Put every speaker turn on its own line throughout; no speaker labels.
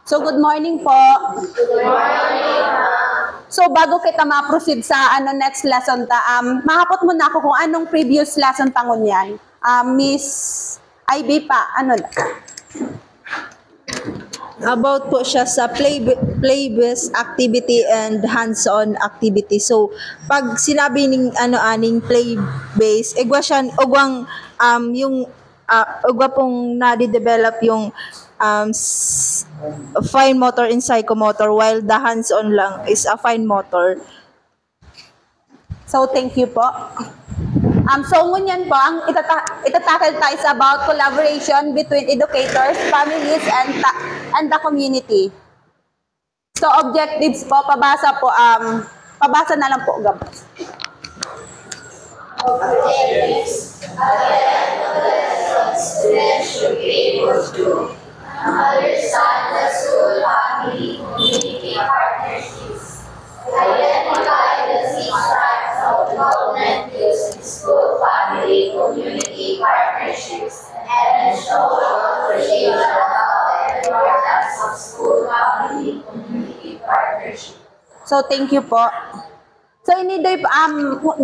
So, good morning po.
Good morning.
So, bago kita ma-proceed sa next lesson mahapot mo na ako kung anong previous lesson tangon yan. Miss IB pa,
About po siya sa play-based activity and hands-on activity. So, pag sinabi ning aning play-based, igwa siya, yung ugwa pong na-develop yung fine motor and psychomotor, while the hands-on lang is a fine motor.
So, thank you po. So, ngunyan po, ang itatackle tayo is about collaboration between educators, families, and the community. So, objectives po, pabasa na lang po, Gabos.
Objectives. At the end of the lesson, students should be able to understand the school, family, community partnerships, identify the 6 types of involvement used in school, family, community partnerships, and show appreciation of the importance of school, family, community partnerships.
So, thank you po. So,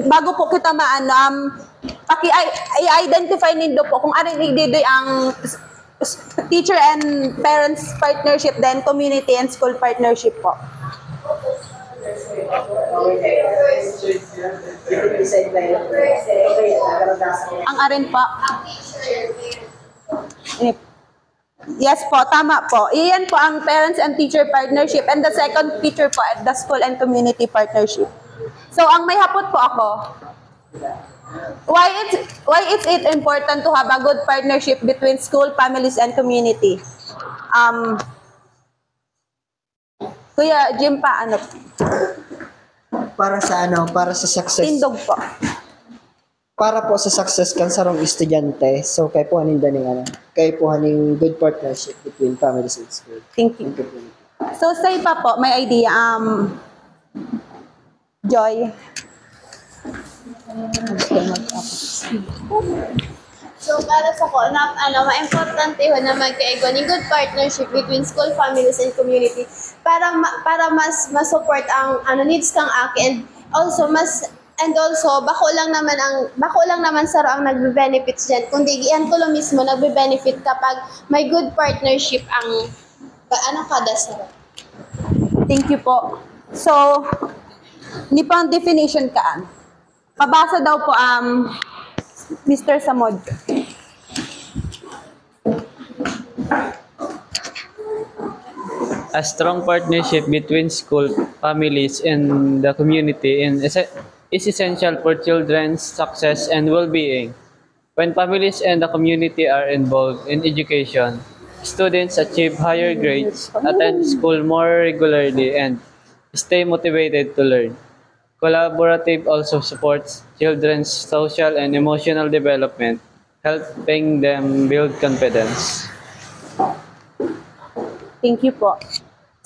bago po kita i-identify nindo po kung ano inididoy ang teacher and parents partnership, then community and school partnership po. Ang arin po. Yes po, tama po. Iyan po ang parents and teacher partnership, and the second feature po at the school and community partnership. So, ang may hapot po ako, why is it important to have a good partnership between school, families, and community? Kuya Jim pa,
Para sa success.
Tindog po.
Para po sa success kan sarong estudyante, so kay po haning good partnership between families and school.
Thank you. So, say pa po, may idea, Joy.
So, para sa ko, ma-importante ho na magkaigo ng good partnership between school, families, and community para mas ma-support ang needs kang aki, and also bako lang naman saro ang nagbe-benefits diyan, kundi iyan ko mismo nagbe-benefit kapag may good partnership ang kada saro.
Thank you po. So, ni pang definition kaan. Pabasa daw po Mr. Samod.
A strong partnership between school, families, and the community is essential for children's success and well-being. When families and the community are involved in education, students achieve higher grades, attend school more regularly, and stay motivated to learn. Collaborative also supports children's social and emotional development, helping them build confidence.
Thank you po.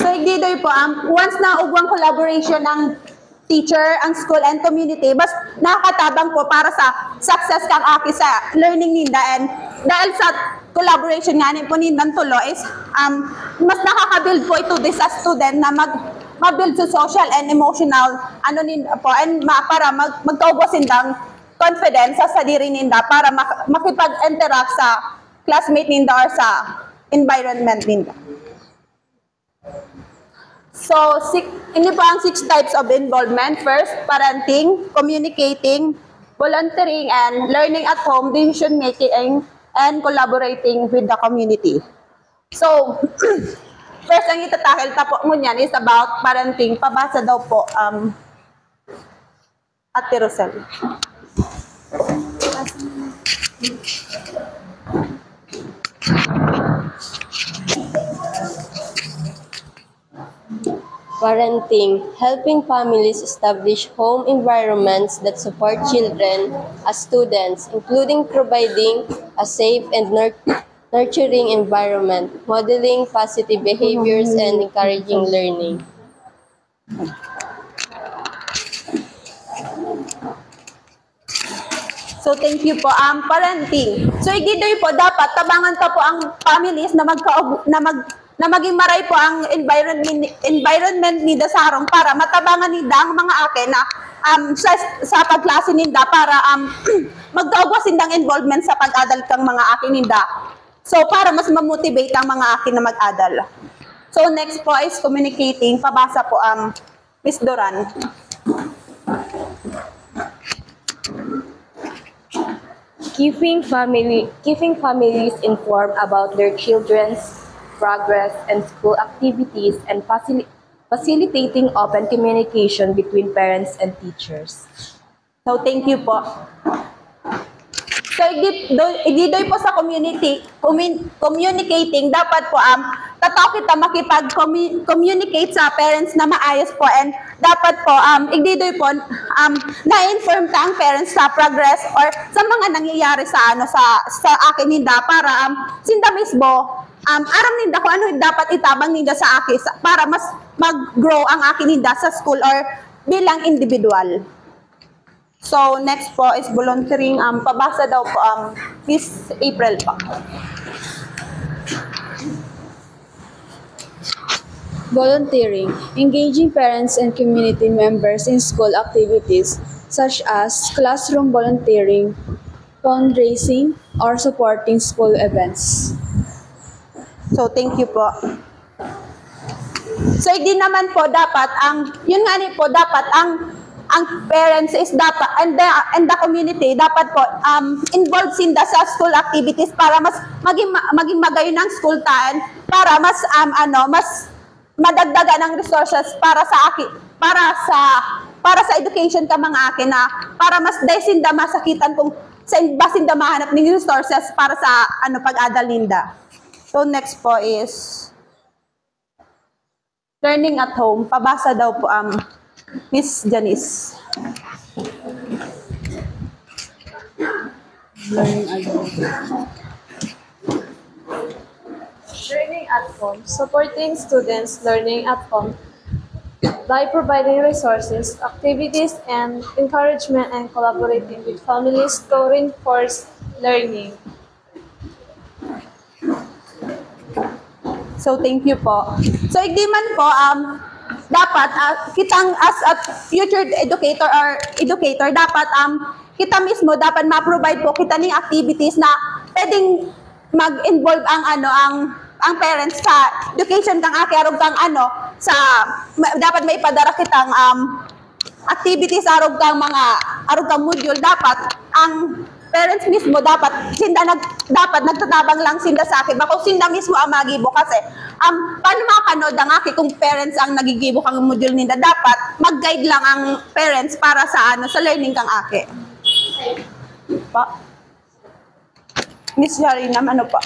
So, igdidoy po, once na ugwang collaboration ng teacher, ang school, and community, mas nakakatabang po para sa success kang aki sa learning ninda, and dahil sa collaboration nga po nindan tulo is, mas nakakabuild po ito sa student na ma-build sa social and emotional, para magkaugwas sindang confidence sa sarili ninda para makipag-interact sa classmate ninda or sa environment ninda. So, ini po ang 6 types of involvement. First, parenting, communicating, volunteering, and learning at home, decision making, and collaborating with the community. So, first, ang itatakil tapo mo niyan is about parenting. Pabasa daw po, Ate Rosel.
Parenting, helping families establish home environments that support children as students, including providing a safe and nurturing environment, modeling positive behaviors, and encouraging learning.
So, thank you po. Parenting. So, igidoy po, dapat tabangan pa po ang families na na maging maray po ang environment nida sarong para matabangan nida ang mga akin na sa pagklase ninda para magkaugwas indang involvement sa pag-adal kang mga akin ninda. So, para mas mamotivate ang mga akin na mag-adal. So, next po is communicating. Pabasa po Miss Doran.
Keeping families informed about their children's progress and school activities and facilitating open communication between parents and teachers.
So, thank you po. So, ididoy po sa communicating, dapat po tataw kita makipag-communicate sa parents na maayos po, and dapat po ididoy po na-inform ka ang parents sa progress or sa mga nangyayari sa akin ninda para sinda mismo aram ninda kung ano dapat itabang ninda sa akin para mas mag-grow ang akin ninda sa school or bilang individual. So, next po is volunteering. Pabasa daw po Miss April po.
Volunteering, engaging parents and community members in school activities such as classroom volunteering, fundraising, or supporting school events.
So, thank you po. So, hindi naman po dapat yun nga ni po, dapat ang parents is dapat, and the community, dapat po involved sinda sa school activities para mas maging magayon ang school taan, para mas mas madagdagan ng resources para sa akin, para sa education ka mga akin na para mas sinda masakitan kung sa basin da mahanap ng resources para sa pag-adal ninda. So next po is learning at home. Pabasa daw po Miss Janice.
Learning at home, supporting students learning at home by providing resources, activities, and encouragement and collaborating with families to reinforce learning.
So, thank you po. So, igdiman po, dapat, kitang as a future educator or educator, dapat, kita mismo, dapat ma-provide po kita ng activities na pwedeng mag-involve ang parents sa education kang arog kang dapat may padara kitang activities arog kang module, dapat ang parents mismo dapat nagtatabang lang sinda sa akin bako sinda mismo ang magibo kasi paano makanood ang akin kung parents ang nagigibo kang module ninda, dapat mag-guide lang ang parents para sa sa learning kang akin. Pa Miss Yarina, pa?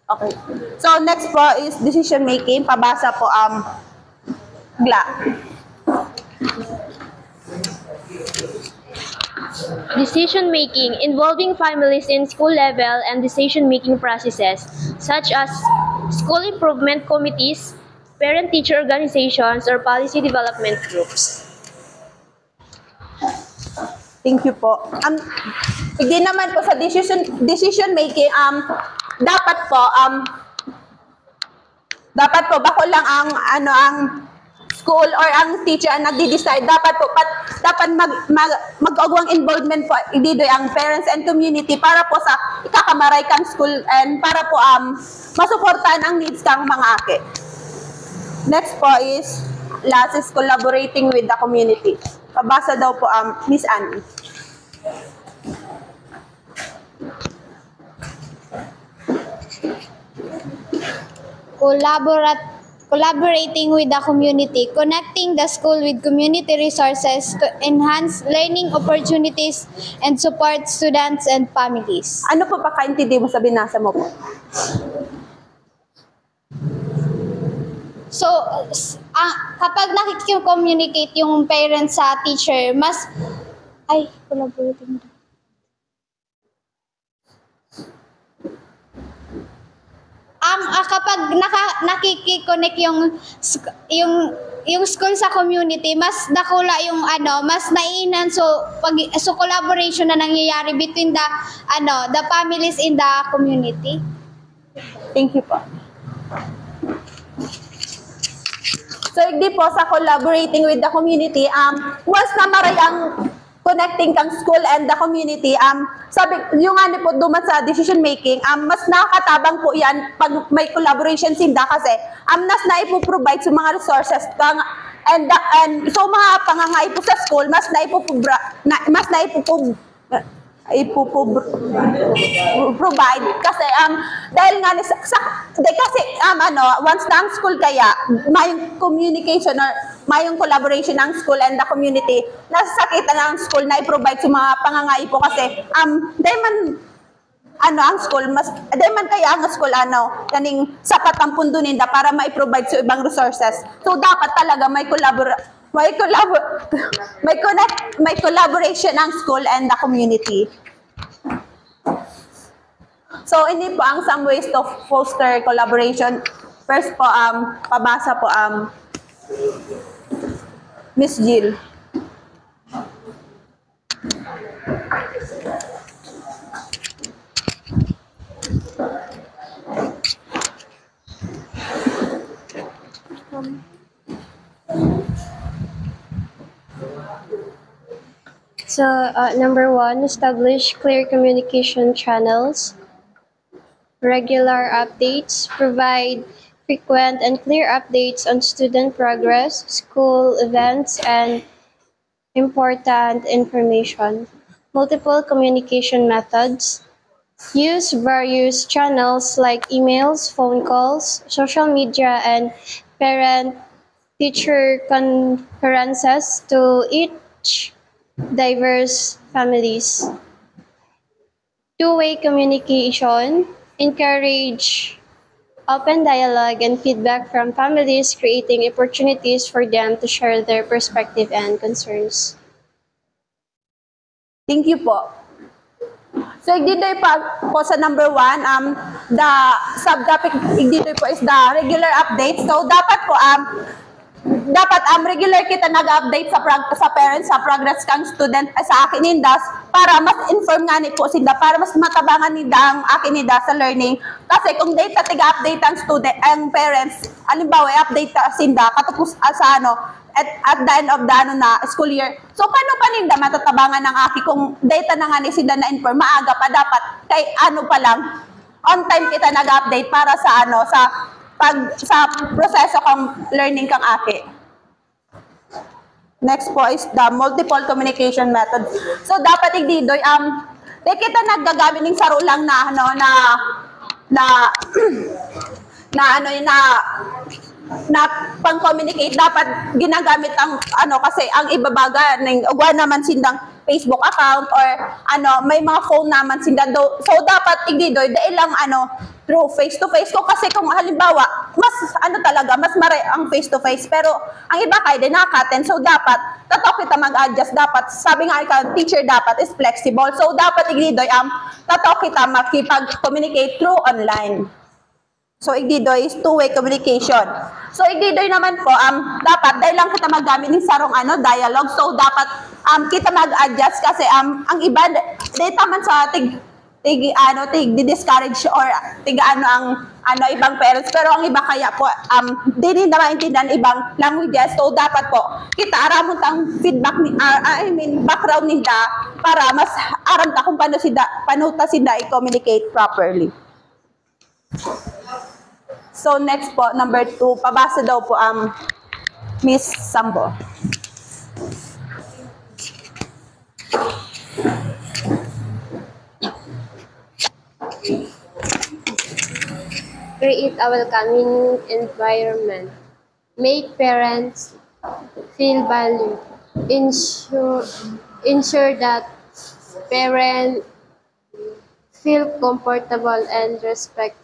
Okay. So next po is decision making. Pabasa po Gla.
Decision-making involving families in school level and decision-making processes such as school improvement committees, parent-teacher organizations, or policy development groups.
Thank you po. Hindi naman po sa decision-making, dapat po bako lang ang school or ang teacher ang nagdi-decide, dapat mag-ugwang involvement po dito ang parents and community para po sa ikakamaray kang school and para po masuportahan ang needs kang mga ake. Next po is last is collaborating with the community. Pabasa daw po Miss Annie.
Collaborating with the community, connecting the school with community resources to enhance learning opportunities and support students and families.
Ano po pagkaintindi mo sa binasa mo po?
So, kapag nakikipag-communicate yung parents sa teacher, collaborating. Kapag nakikiconnect yung school sa community, mas dakula yung mas naiinan, so collaboration na nangyayari between the families in the community.
Thank you po. So, hindi po sa collaborating with the community, once na maray ang connecting kang school and the community, sabi, yung ano po, duman sa decision making, mas nakakatabang po yan pag may collaboration sinda kasi, nas na ipoprovide sa mga resources, and so mga pangangay po sa school, mas na provide kasi dahil nga kasi once na ang school kaya mayong communication or mayong collaboration ng school and the community nasasakitan ng school na i-provide sa mga pangangaipo kasi dahil man ang school dahil man kaya ang school kaning sapat ang pundo ninda para mai-provide sa ibang resources, so dapat talaga may collaboration ng school and the community. So, ini po ang some ways to foster collaboration. First po, pabasa po, Miss Jill.
So, number 1, establish clear communication channels. Regular updates. Provide frequent and clear updates on student progress, school events, and important information. Multiple communication methods. Use various channels like emails, phone calls, social media, and parent-teacher conferences to each diverse families. Two-way communication. Encourage open dialogue and feedback from families, creating opportunities for them to share their perspective and concerns.
Thank you po. So, dito po sa number 1, the subtopic dito po is the regular updates. So, dapat po, regular kita nag-update sa parents sa progress kang student sa akin nindas para mas inform nga ni po sila, para mas matabangan nila ang akin nila sa learning. Kasi kung data tiga-update ang student, ang parents, halimbawa i-update sila katapos sa at the end of the na school year. So paano pa nila matatabangan ng aki kung data na nga ni sila na inform, maaga pa dapat kay pa lang on time kita nag-update para sa sa proseso kang learning kang aki. Next po is the multiple communication method. So dapat igdidoy kita naggagamit ng saro lang na pang-communicate, dapat ginagamit ang kasi ang ibabaga ng ugwa naman sindang Facebook account or may mga phone naman sindang so dapat igdidoy dahil lang through face to face ko kasi kung halimbawa mas talaga mas maray ang face to face pero ang iba kay din nakaten, so dapat tato kita mag-adjust, dapat sabi nga ikaw teacher dapat is flexible, so dapat igdidoy tato kita makipag-communicate through online. So, igdidoy is two-way communication. So, igdidoy naman po, dapat, dahil lang kita magamit ng sarong dialogue, so dapat kita mag-adjust kasi ang iba, data man sa di-discourage or ang ibang parents, pero ang iba kaya po, di na maintindihan ibang languages, so dapat po, kita aramon tang feedback, background nila, para mas aram ta kung paano sila i-communicate properly. So, next po, number 2, pabasa daw po Miss Sambo.
Create a welcoming environment. Make parents feel valued. Ensure that parents feel comfortable and respected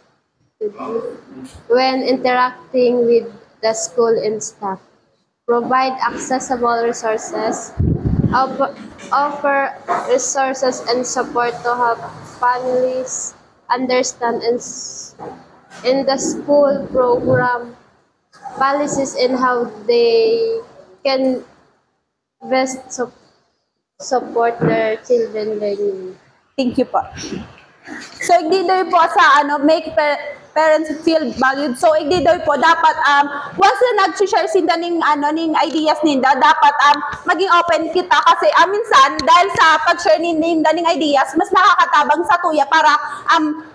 when interacting with the school and staff. Provide accessible resources. Offer resources and support to help families understand in the school program policies and how they can best support their children learning.
Thank you po. So, dito po sa parents feel valued. So igdi daw po dapat once na nag-share sinda ning ideas ninda, dapat maging open kita kasi minsan dahil sa pag-share ninda ning ideas mas nakakatabang sa tuya para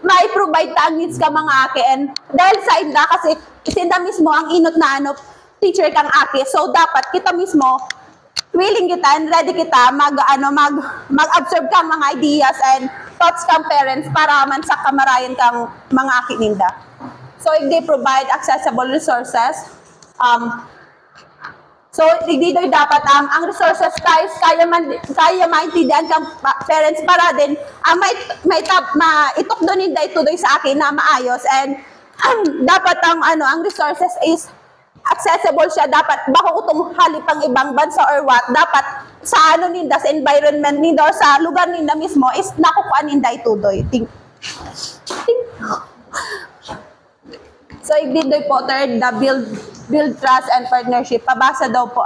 mai-provide ta ang needs ka mga ake, and dahil sa inda kasi sinda mismo ang inot na teacher kang ake, so dapat kita mismo willing kita and ready kita mag-observe kang mga ideas and thoughts kang parents para man sa kamarayan kang mga aki ninda. So if they provide accessible resources, so hindi dapat ang resources guys kaya maintindihan kang parents para din maitok doon ninda ito sa akin na maayos, and dapat ang resources is accessible siya, dapat bako utong halipang ibang bansa or what, dapat sa ninda, sa environment ninda or sa lugar ninda mismo is nakukuha ninda itudoy. So igdidoy po third, the build trust and partnership. Pabasa daw po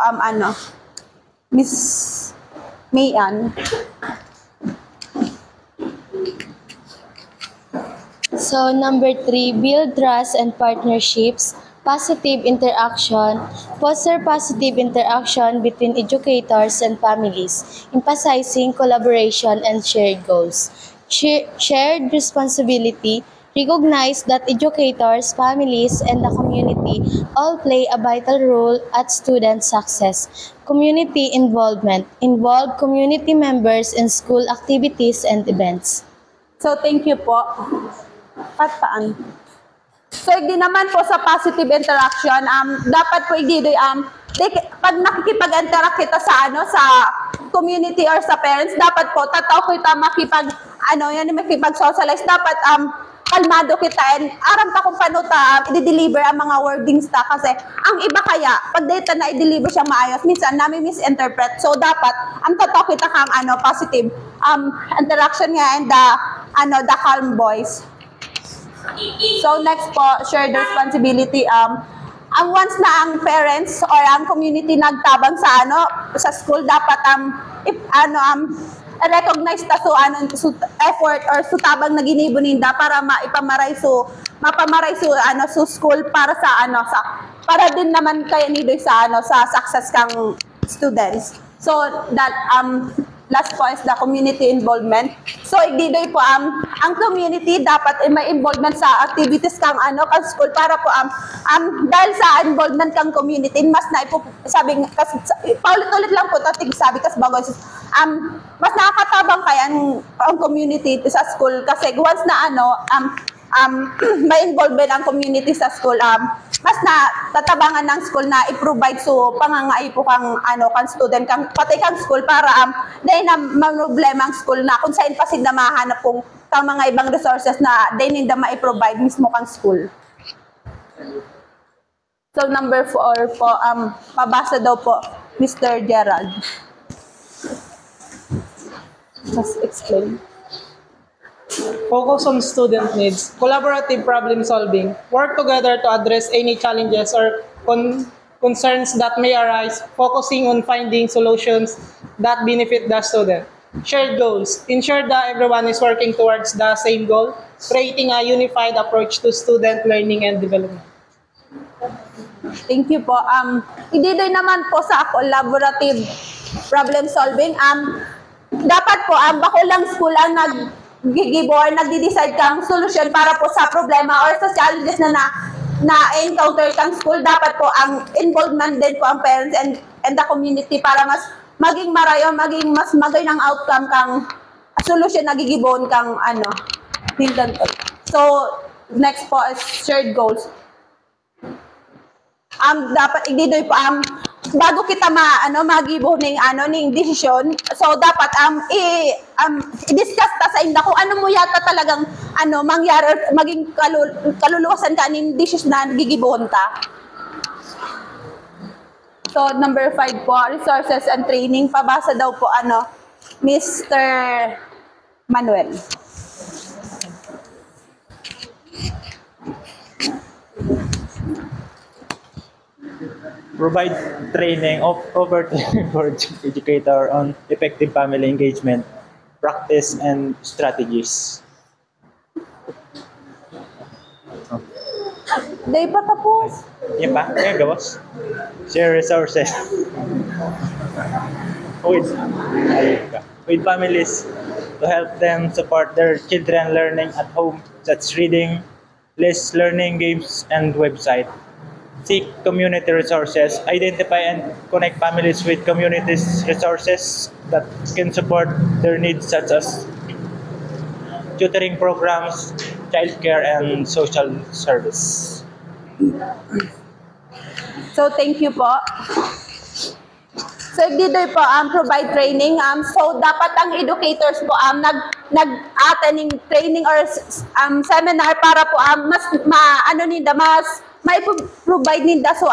Miss Mayan.
So number 3, build trust and partnerships. Positive interaction. Foster positive interaction between educators and families, emphasizing collaboration and shared goals. Shared responsibility. Recognize that educators, families, and the community all play a vital role at student success. Community involvement. Involve community members in school activities and events.
So thank you po. Pataan. So, hindi naman po sa positive interaction, dapat po pag nakikipag-interact kita sa community or sa parents, dapat po tataw kita makipag-socialize, dapat kalmado kita and aram ta kung paano ta i-deliver ang mga wordings ta, kasi ang iba kaya pag data na i-deliver siya maayos minsan namin misinterpret, so dapat ang tataw kita kang positive interaction nga and the calm voice. So next po, shared responsibility. Ang once na ang parents or ang community nagtabang sa school, dapat recognize ta so effort or tabang na ginibo ninda para mapamaray so school para para din naman kaya nido sa success kang students. So that last po is the community involvement. So igdidoy po ang community dapat may involvement sa activities kang kang school para po dahil sa involvement kang community mas na sabi kasi paulit-ulit lang po tatig sabi kasi bago mas nakakatabang kaya ang community sa school kasi once na may involvement ang community sa school, mas na tatabangan ng school na i-provide so pangangaipo kang kang student kang pati kang school para dahil na problema ang school na kung saan pa sila mahanap kung mga ibang resources na dahil nila ma-provide mismo kang school. So number 4 po, pabasa daw po Mr. Gerald. Just explain.
Focus on student needs, collaborative problem solving, work together to address any challenges or concerns that may arise, focusing on finding solutions that benefit the student. Shared goals, ensure that everyone is working towards the same goal, creating a unified approach to student learning and development.
Thank you po. Ididoy naman po sa collaborative problem solving. Dapat po, bako lang school ang nagdi-decide kang solution para po sa problema or sa challenges na encounter kang school. Dapat po ang involvement din po ang parents and the community para mas maging marayo, maging mas magay ng outcome kang solution na gigibon kang So next po is shared goals. Dapat ididoy po bago kita magibo ning desisyon, so dapat i-discuss ta sa inda kung ano mo yata talagang mangyari maging kaluluwasan ka ning desisyon na gigibohon ta. So number 5 po, resources and training. Pabasa daw po Mr. Manuel.
Provide training for educator on effective family engagement, practice, and strategies.
Day pa tapos.
Yan pa? Yan gawas? Share resources. with, with families to help them support their children learning at home, such as reading, list learning, games, and website. Seek community resources. Identify and connect families with communities resources that can support their needs, such as tutoring programs, childcare, and social service.
So, thank you po. So, leader po, provide training. So, dapat ang educators po nag-attend ng training or seminar para po mas may provide ninda so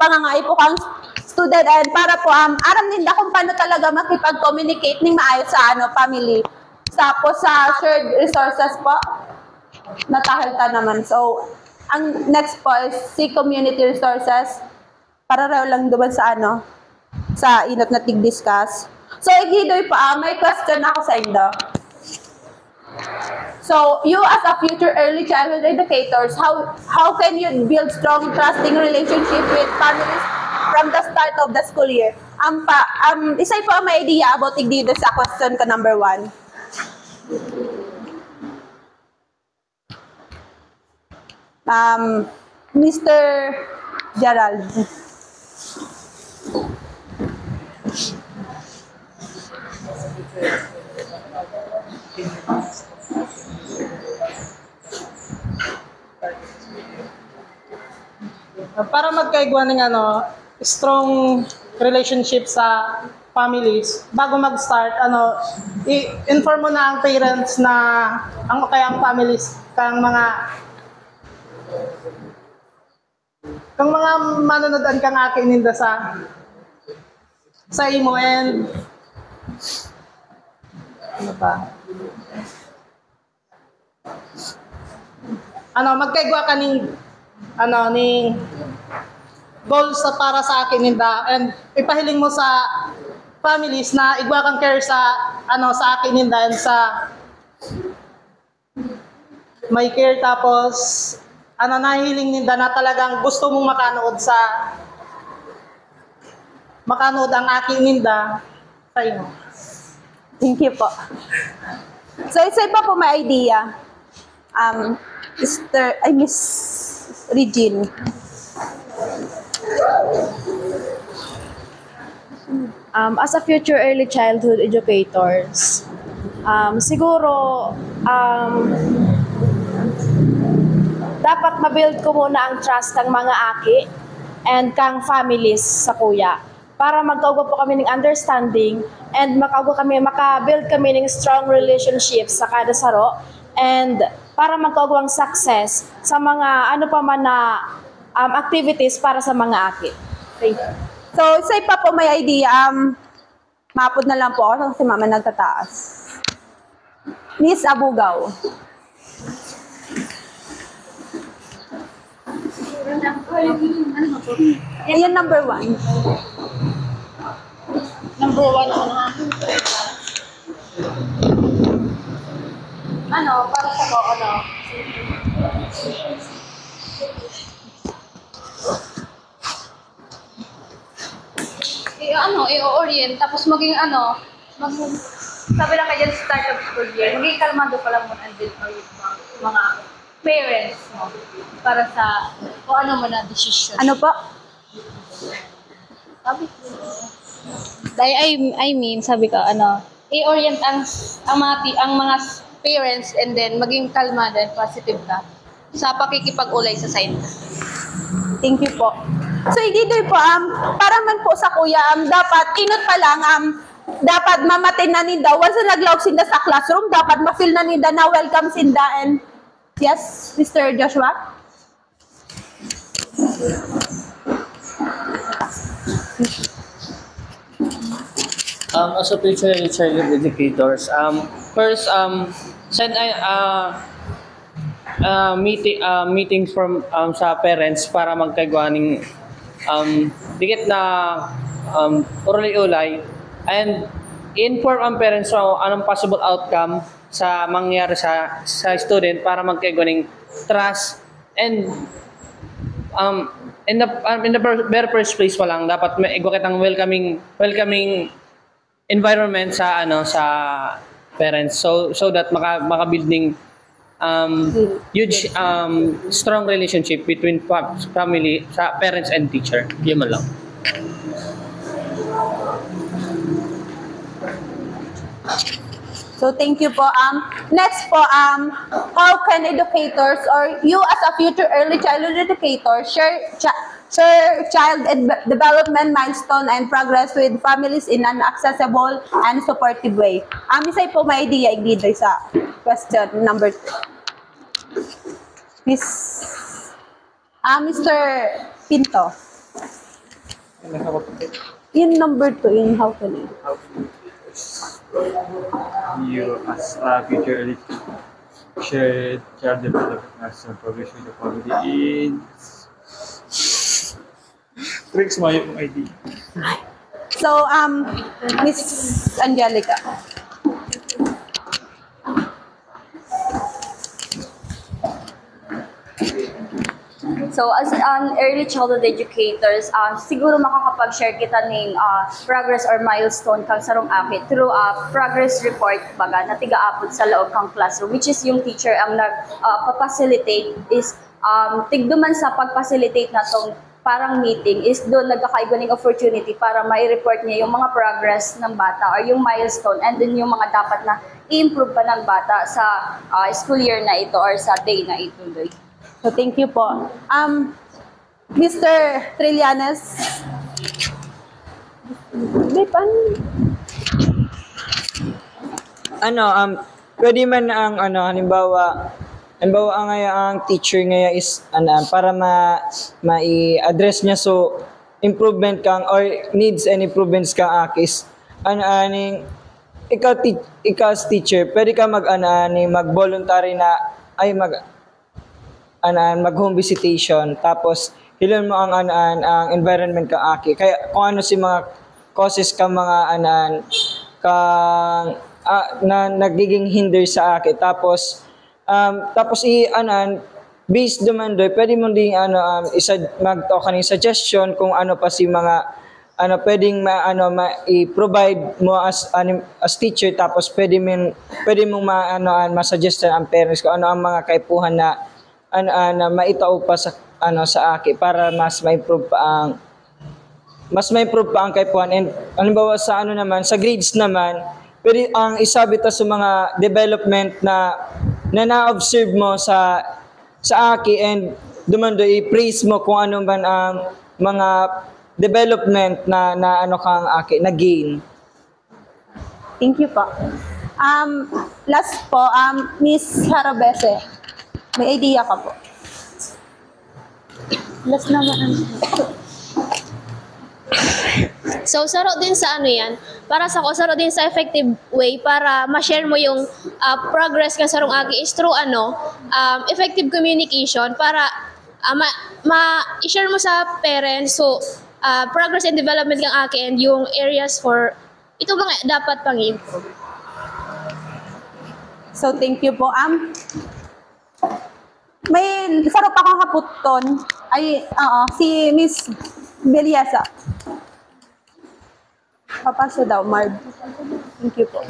pangangay po kang student and para po aram ninda kung paano talaga makipag-communicate ning maayos sa family. Tapos sa shared resources po, natahalta naman. So, ang next po is seek community resources para raw lang duman sa sa inot na tig-discuss. So, igidoy pa, may question ako sa inyo. So, you as a future early childhood educators, how can you build strong, trusting relationship with families from the start of the school year? Isay po may idea about igidoy sa question ko number 1. Mr. Gerald.
Para magkaigwa ng strong relationship sa families, bago mag-start, i-inform mo na ang parents na ang families, kang mga manonood kang akin ninda sa imo and ano pa? Magkaigwa ka ning goals para sa akin ninda and ipahiling mo sa families na igwa kang care sa akin ninda and sa may care tapos nahiling ninda na talagang gusto mong makanood ang aking ninda sa inyo.
Thank you po. So, isa pa po may idea. Miss Regine.
As a future early childhood educators, siguro dapat mabuild ko muna ang trust ng mga aki and kang families sa kuya para magkaugo po kami ng understanding and makabuild kami ng strong relationships sa kada saro and para magkaugo ang success sa mga activities para sa mga aki. Thank you.
So, isa pa po may idea. Mapod na lang po ako kasi mama nagtataas. Miss Abugaw. Ayan, number 1.
Number 1 para sa i-orient, tapos maging sabi lang kayo sa start of school year, maging kalmado pa lang muna din yung mga parents mo para sa kung ano man na decision.
Ano po?
Sabi ko. Sabi ko, i-orient ang mga parents and then maging kalmado and positive ka sa pakikipag-ulay sa side.
Thank you po. So, igidoy po, para man po sa kuya, dapat, inot pa lang, dapat mamatin na ninda, once na naglaog sinda sa classroom, dapat ma-feel na ninda na welcome sinda. And, yes, Mr. Joshua?
As a future childhood educators, first, send meetings from sa parents para magkaigwaning dikit na ulay and inform ang parents so anong possible outcome sa mangyari sa student para magkaigwaning trust and
in the very first place pa lang dapat may igwa kitang welcoming environment sa sa parents, so that maka-build ning huge strong relationship between family sa parents and teacher. Yun man lang.
So thank you po. Next po, how can educators or you as a future early childhood educator share child development milestone and progress with families in an accessible and supportive way? Isa po may idea dito sa question number 2. Mr. Pinto. In number 2, in how can
you as a future elite share child development and progress with the family in tricks my idea.
So, Miss Angelica.
So as an early childhood educators, siguro makakapag-share kita ng progress or milestone kang sarong akit through a progress report baga na tiga-apod sa loob kang classroom, which is yung teacher ang nag-facilitate is tigduman sa pag-facilitate na tong parang meeting is doon nagkakaiba ng opportunity para mai-report niya yung mga progress ng bata or yung milestone and then yung mga dapat na i-improve pa ng bata sa school year na ito or sa day na ito.
So thank you po. Mr. Trillanes.
Pwede man ang halimbawa ang teacher ngaya is para mai-address niya so improvement kang or needs and improvements kang akis aning ikaw as teacher pwede ka mag-voluntary na ay mag-home visitation tapos hilon mo ang environment kang aki kaya kung ano si mga causes ka mga na nagiging hinder sa aki tapos based naman doon pwede mo ding mag-talk kaning suggestion kung ano pa si mga pwedeng i-provide mo as teacher tapos pwede mong ma-suggest ang parents kung ano ang mga kaipuhan na maitao pa sa aki para mas ma-improve pa ang kaipuhan and halimbawa sa sa grades naman pwede ang isabit sa mga development na na-observe mo sa aki and dumando i-praise mo kung ano man ang mga development na kang aki na gain.
Thank you po. Last po, Miss Harabese. May idea ka po. Last naman.
So, saro din sa yan, para sa ko, saro din sa effective way para ma-share mo yung progress ka sarong agi is through effective communication para ma-share mo sa parents so progress and development kang agi and yung areas for ito mga dapat pang improve.
So, thank you po. May saro pa akong kaputon ay si Miss Beliasa. Papasok daw, Marv. Thank you po.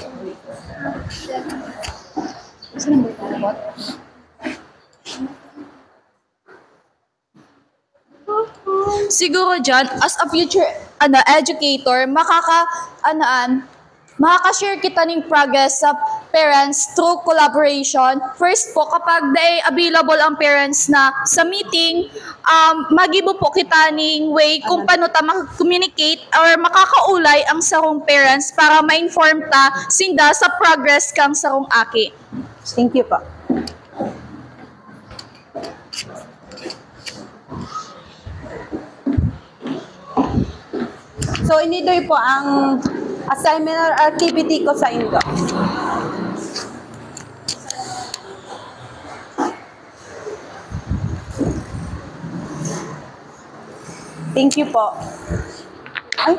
Siguro dyan, as a future educator, makaka-share kita ng progress sa parents through collaboration. First po, kapag available ang parents na sa meeting, magibo po kita ng way kung paano ta mag-communicate or makakaulay ang sarong parents para ma-inform ta sinda sa progress kang sarong aki.
Thank you po. So, inidoy po ang assignment or activity ko sa inyo. Thank you po. Ay.